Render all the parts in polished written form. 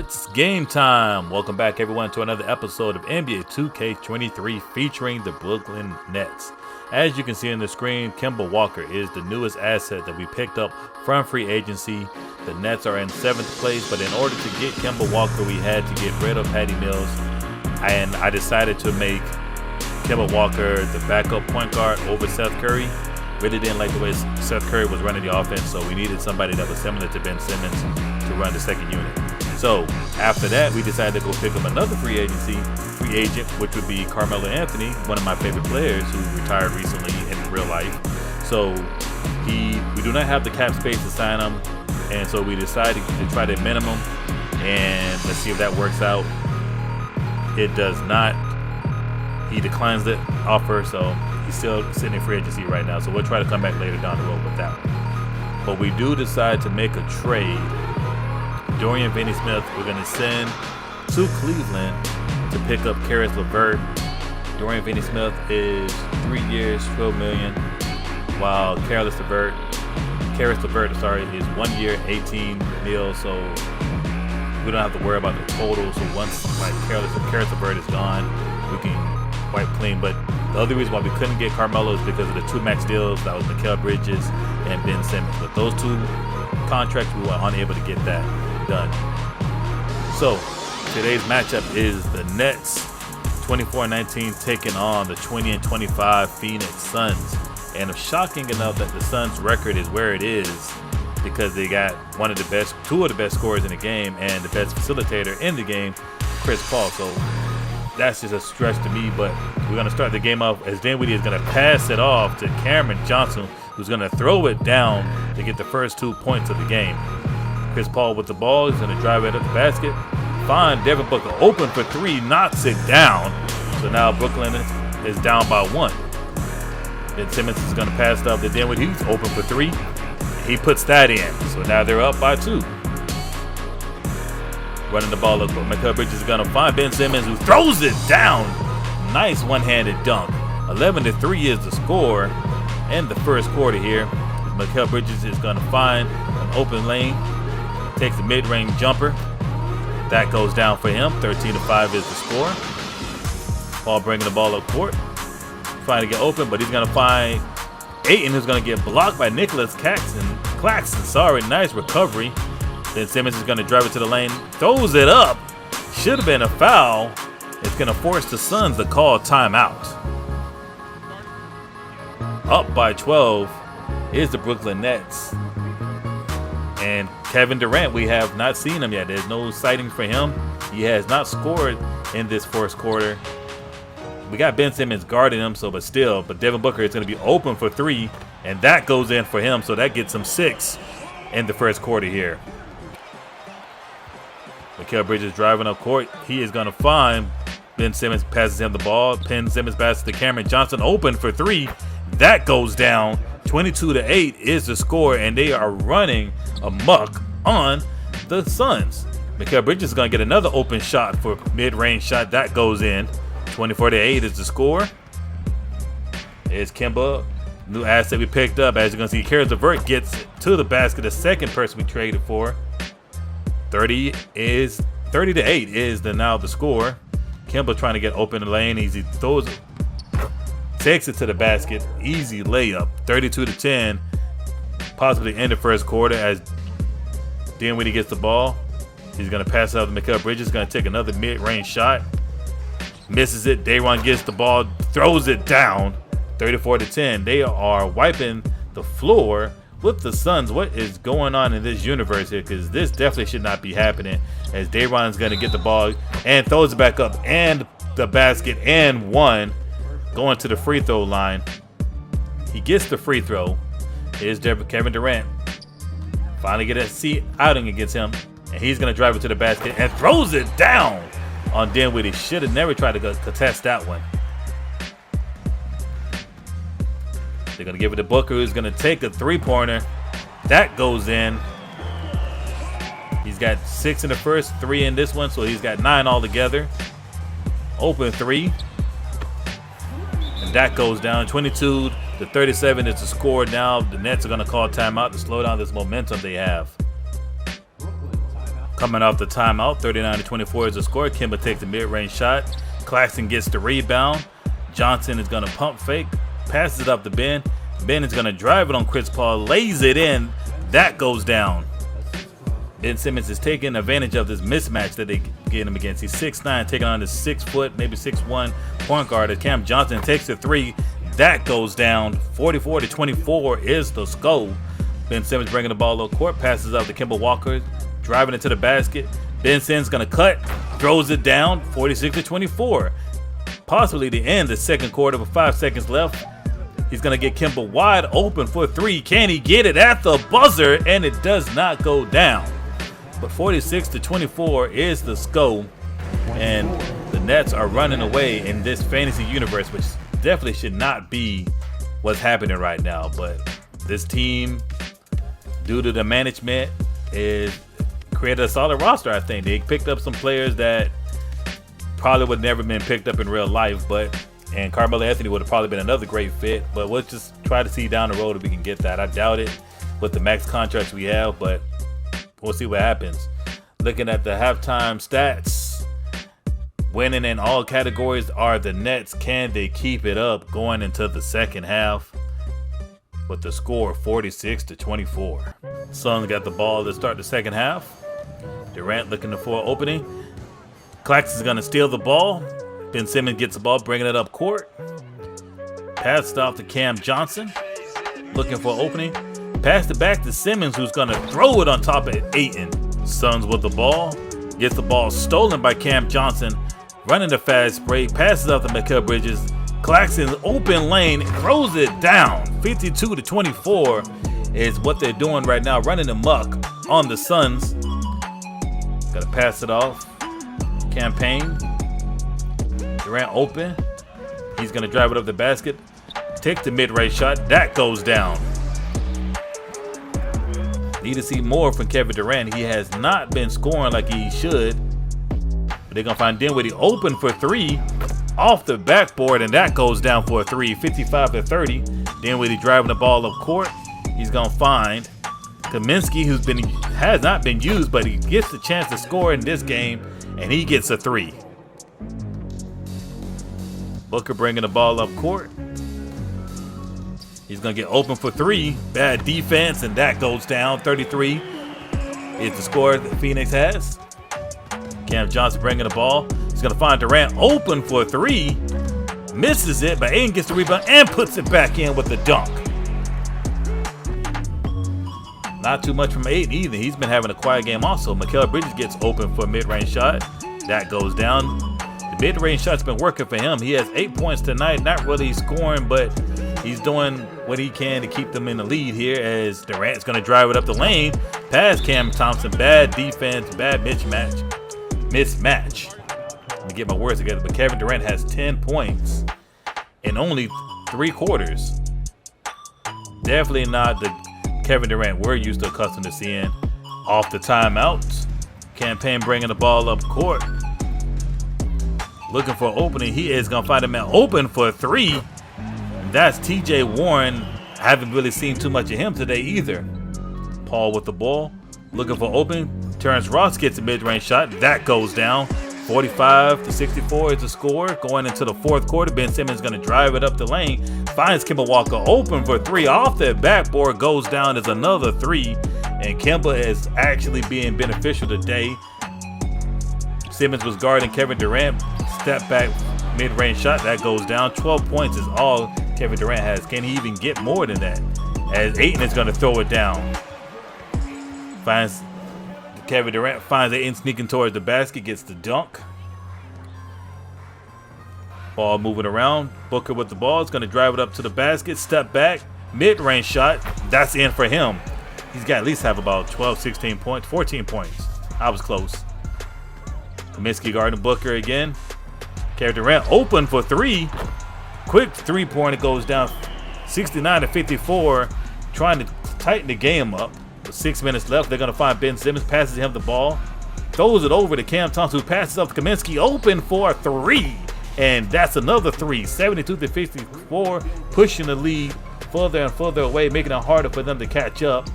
It's game time. Welcome back, everyone, to another episode of NBA 2K23 featuring the Brooklyn Nets. As you can see on the screen, Kemba Walker is the newest asset that we picked up from free agency. The Nets are in 7th place, but in order to get Kemba Walker, we had to get rid of Patty Mills, and I decided to make Kemba Walker the backup point guard over Seth Curry. Really didn't like the way Seth Curry was running the offense, so we needed somebody that was similar to Ben Simmons to run the second unit. So after that, we decided to go pick up another free agent, which would be Carmelo Anthony, one of my favorite players who retired recently in real life. So we do not have the cap space to sign him, and so we decided to try the minimum, and let's see if that works out. It does not. He declines the offer, so he's still sitting in free agency right now. So we'll try to come back later down the road with that one. But we do decide to make a trade. Durant Finney-Smith, we're going to send to Cleveland to pick up Caris LeVert. Durant Finney-Smith is 3 years, $12 million, while Caris LeVert, is 1 year, $18 million. So we don't have to worry about the total. So once Caris LeVert is gone, we can wipe clean. But the other reason why we couldn't get Carmelo is because of the two max deals. That was Mikal Bridges and Ben Simmons. With those two contracts, we were unable to get that done. So today's matchup is the Nets 24-19 taking on the 20-25 Phoenix Suns. And it's shocking enough that the Suns record is where it is because they got two of the best scorers in the game and the best facilitator in the game, Chris Paul. So that's just a stretch to me, but we're going to start the game off as Dinwiddie is going to pass it off to Cameron Johnson, who's going to throw it down to get the first 2 points of the game. Chris Paul with the ball. He's going to drive it at the basket. Find Devin Booker open for three. Knocks it down. So now Brooklyn is down by 1. Ben Simmons is going to pass it off to Dinwiddie. He's open for 3. He puts that in. So now they're up by 2. Running the ball up. Mikal Bridges is going to find Ben Simmons, who throws it down. Nice one-handed dunk. 11-3 is the score in the first quarter here. Mikal Bridges is going to find an open lane. Takes the mid-range jumper. That goes down for him. 13-5 is the score. Paul bringing the ball up court. Trying to get open, but he's going to find Ayton, who's going to get blocked by Nicholas Claxton. Sorry, nice recovery. Then Simmons is going to drive it to the lane. Throws it up. Should have been a foul. It's going to force the Suns to call timeout. Up by 12 is the Brooklyn Nets. And Kevin Durant, we have not seen him yet. There's no sighting for him. He has not scored in this first quarter. We got Ben Simmons guarding him, but Devin Booker is going to be open for 3, and that goes in for him, so that gets him 6 in the first quarter here. Mikal Bridges driving up court. He is going to find Ben Simmons, passes him the ball. Ben Simmons passes to Cameron Johnson, open for 3. That goes down. 22-8 is the score, and they are running amok on the Suns. Mikal Bridges is going to get another open shot for mid-range shot. That goes in. 24-8 is the score. There's Kemba, new asset we picked up. As you're going to see, Caris LeVert gets to the basket, the second person we traded for. 30-8 is now the score. Kemba trying to get open the lane. Easy throws it. Takes it to the basket. Easy layup. 32-10. Possibly end the first quarter as Dinwiddie gets the ball. He's going to pass it out to Mikal Bridges. Going to take another mid-range shot. Misses it. Durant gets the ball. Throws it down. 34-10. They are wiping the floor with the Suns. What is going on in this universe here? Because this definitely should not be happening. As Durant's going to get the ball and throws it back up and the basket and one. Going to the free throw line. He gets the free throw. Here's Kevin Durant. Finally get a seat outing against him. And he's going to drive it to the basket and throws it down on Dinwiddie. Should have never tried to contest that one. They're going to give it to Booker, who's going to take a three-pointer. That goes in. He's got 6 in the first, 3 in this one, so he's got 9 altogether. Open 3. And that goes down. 22-37 is the score. Now the Nets are going to call timeout to slow down this momentum they have. Coming off the timeout, 39-24 is the score. Kemba takes the mid-range shot. Claxton gets the rebound. Johnson is going to pump fake, passes it up to Ben. Ben is going to drive it on Chris Paul, lays it in. That goes down. Ben Simmons is taking advantage of this mismatch that they get him against. He's 6'9", taking on the 6 foot, maybe 6'1" point guard. As Cam Johnson takes the three, that goes down. 44-24 is the score. Ben Simmons bringing the ball up court, passes out to Kemba Walker, driving into the basket. Ben Simmons going to cut, throws it down, 46-24. Possibly the end of the second quarter with 5 seconds left. He's going to get Kemba wide open for three. Can he get it at the buzzer? And it does not go down. But 46-24 is the score. And the Nets are running away in this fantasy universe, which definitely should not be what's happening right now. But this team, due to the management, is created a solid roster, I think. They picked up some players that probably would never been picked up in real life, and Carmelo Anthony would have probably been another great fit, but we'll just try to see down the road if we can get that. I doubt it with the max contracts we have, but we'll see what happens. Looking at the halftime stats, winning in all categories are the Nets. Can they keep it up going into the second half? With the score 46-24. Suns got the ball to start the second half. Durant looking for an opening. Claxton's going to steal the ball. Ben Simmons gets the ball, bringing it up court. Passed off to Cam Johnson. Looking for an opening. Passed it back to Simmons, who's going to throw it on top of Ayton. Suns with the ball. Gets the ball stolen by Cam Johnson. Running the fast break. Passes out to Mikal Bridges. Claxton's open lane. Throws it down. 52-24 is what they're doing right now. Running amok on the Suns. Got to pass it off. Campaign. Durant open. He's going to drive it up the basket. Take the mid-range shot. That goes down. Need to see more from Kevin Durant. He has not been scoring like he should. But they're going to find Dinwiddie open for three. Off the backboard, and that goes down for a three. 55-30. Dinwiddie driving the ball up court. He's going to find Kaminsky, who has not been used, but he gets the chance to score in this game, and he gets a three. Booker bringing the ball up court. He's going to get open for three. Bad defense, and that goes down. 33 is the score that Phoenix has. Cam Johnson bringing the ball. He's going to find Durant open for three. Misses it, but Aiden gets the rebound and puts it back in with the dunk. Not too much from Aiden either. He's been having a quiet game also. Mikal Bridges gets open for a mid-range shot. That goes down. The mid-range shot's been working for him. He has 8 points tonight. Not really scoring, but he's doing what he can to keep them in the lead here as Durant's going to drive it up the lane. Past Cam Thompson. Bad defense, bad mismatch. Let me get my words together. But Kevin Durant has 10 points in only 3 quarters. Definitely not the Kevin Durant we're used to accustomed to seeing. Off the timeout. Campaign bringing the ball up court. Looking for an opening. He is going to find a man open for three. And that's TJ Warren. I haven't really seen too much of him today either. Paul with the ball. Looking for opening. Terrence Ross gets a mid-range shot. That goes down. 45-64 is the score. Going into the fourth quarter, Ben Simmons going to drive it up the lane. Finds Kemba Walker open for three. Off that backboard, goes down as another three. And Kemba is actually being beneficial today. Simmons was guarding Kevin Durant. Step back mid-range shot. That goes down. 12 points is all Kevin Durant has. Can he even get more than that? As Ayton is going to throw it down. Kevin Durant finds Ayton sneaking towards the basket. Gets the dunk. Ball moving around. Booker with the ball. Is going to drive it up to the basket. Step back. Mid-range shot. That's in for him. He's got at least have about 12, 16 points. 14 points. I was close. Kaminsky guarding Booker again. Kevin Durant open for three. Quick three-pointer goes down 69-54. Trying to tighten the game up. With 6 minutes left, they're going to find Ben Simmons. Passes him the ball. Throws it over to Cam Thompson, who passes up to Kaminsky. Open for a three. And that's another three. 72-54. Pushing the lead further and further away, making it harder for them to catch up.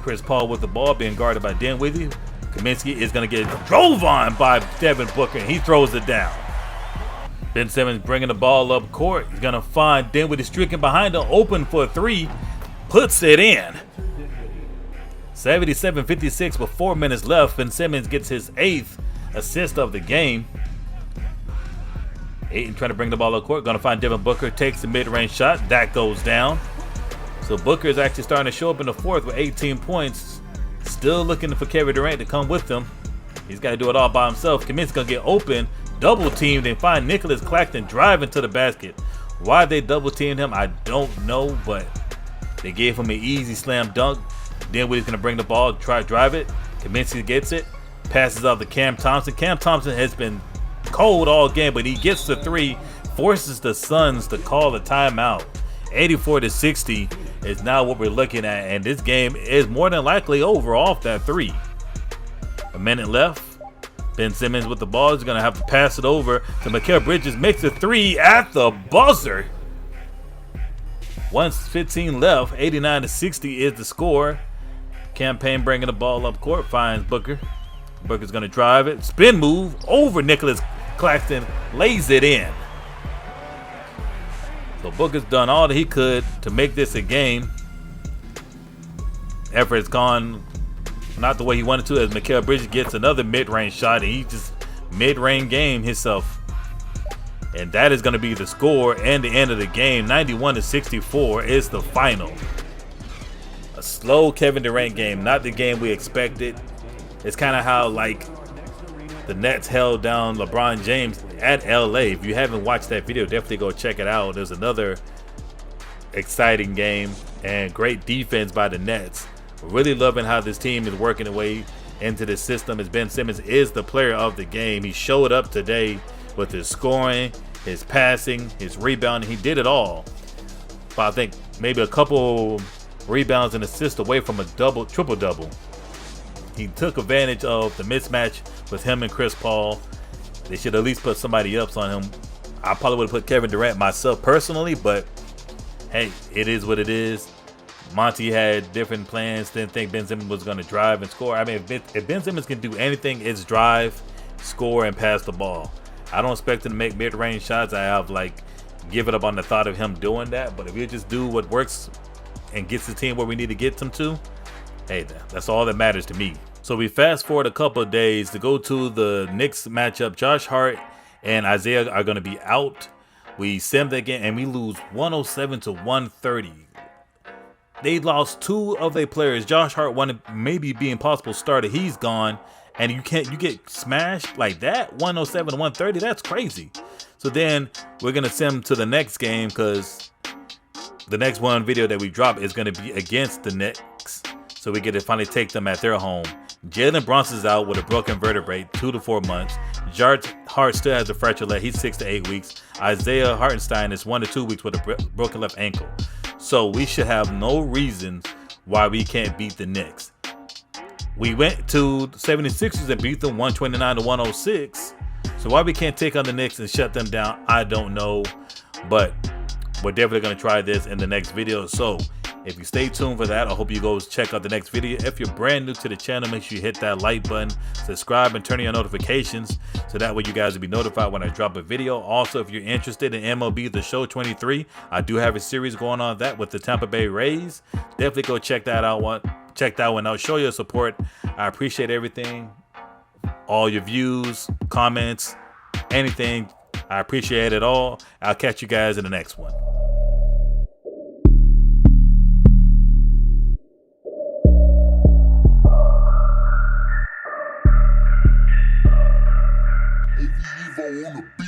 Chris Paul with the ball being guarded by Dinwiddie. Kaminsky is going to get drove on by Devin Booker, and he throws it down. Ben Simmons bringing the ball up court. He's going to find Dinwiddie streaking behind him, open for a three. Puts it in. 77-56 with 4 minutes left. Ben Simmons gets his 8th assist of the game. Ayton trying to bring the ball up court. Going to find Devin Booker. Takes the mid-range shot. That goes down. So Booker is actually starting to show up in the fourth with 18 points. Still looking for Kevin Durant to come with him. He's got to do it all by himself. Kaminsky's going to get open. Double teamed and find Nicholas Claxton driving to the basket. Why they double teamed him, I don't know, but they gave him an easy slam dunk. Dinwiddie's going to bring the ball, try to drive it. Kaminsky gets it. Passes out to Cam Thompson. Cam Thompson has been cold all game, but he gets the three. Forces the Suns to call a timeout. 84-60 is now what we're looking at, and this game is more than likely over off that three. A minute left. Ben Simmons with the ball is going to have to pass it over to Mikal Bridges. Makes a three at the buzzer. 1:15 left. 89-60 is the score. Campaign bringing the ball up court. Finds Booker. Booker's going to drive it. Spin move over Nicholas Claxton. Lays it in. So Booker's done all that he could to make this a game. Effort has gone not the way he wanted to, as Mikal Bridges gets another mid-range shot, and he just mid-range game himself. And that is going to be the score and the end of the game. 91-64 is the final. A slow Kevin Durant game, not the game we expected. It's kind of how like the Nets held down LeBron James at LA. If you haven't watched that video, definitely go check it out. There's another exciting game and great defense by the Nets. Really loving how this team is working their way into this system, as Ben Simmons is the player of the game. He showed up today with his scoring, his passing, his rebounding. He did it all. But I think maybe a couple rebounds and assists away from a triple-double. He took advantage of the mismatch with him and Chris Paul. They should at least put somebody else on him. I probably would have put Kevin Durant myself personally, but hey, it is what it is. Monty had different plans. Didn't think Ben Simmons was going to drive and score. I mean, if Ben Simmons can do anything, it's drive, score, and pass the ball. I don't expect him to make mid-range shots. I have given up on the thought of him doing that. But if you just do what works and gets the team where we need to get them to, hey, that's all that matters to me. So we fast forward a couple of days to go to the Knicks matchup. Josh Hart and Isaiah are going to be out. We sim that game and we lose 107-130. They lost two of their players. Josh Hart wanted maybe be impossible starter. He's gone, and you get smashed like that. 107-130. That's crazy. So then we're gonna sim to the next game, because the next one video that we drop is gonna be against the Knicks. So we get to finally take them at their home. Jalen Brunson's out with a broken vertebrae, 2 to 4 months. Josh Hart still has a fractured leg. He's 6 to 8 weeks. Isaiah Hartenstein is 1 to 2 weeks with a broken left ankle. So we should have no reason why we can't beat the Knicks. We went to the 76ers and beat them 129-106. So why we can't take on the Knicks and shut them down, I don't know. But we're definitely going to try this in the next video. So if you stay tuned for that, I hope you go check out the next video. If you're brand new to the channel, make sure you hit that like button, subscribe, and turn on your notifications, so that way you guys will be notified when I drop a video. Also, if you're interested in MLB The Show 23, I do have a series going on that with the Tampa Bay Rays. Definitely go check that out. Check that one out. Show your support. I appreciate everything, all your views, comments, anything. I appreciate it all. I'll catch you guys in the next one. On the beat.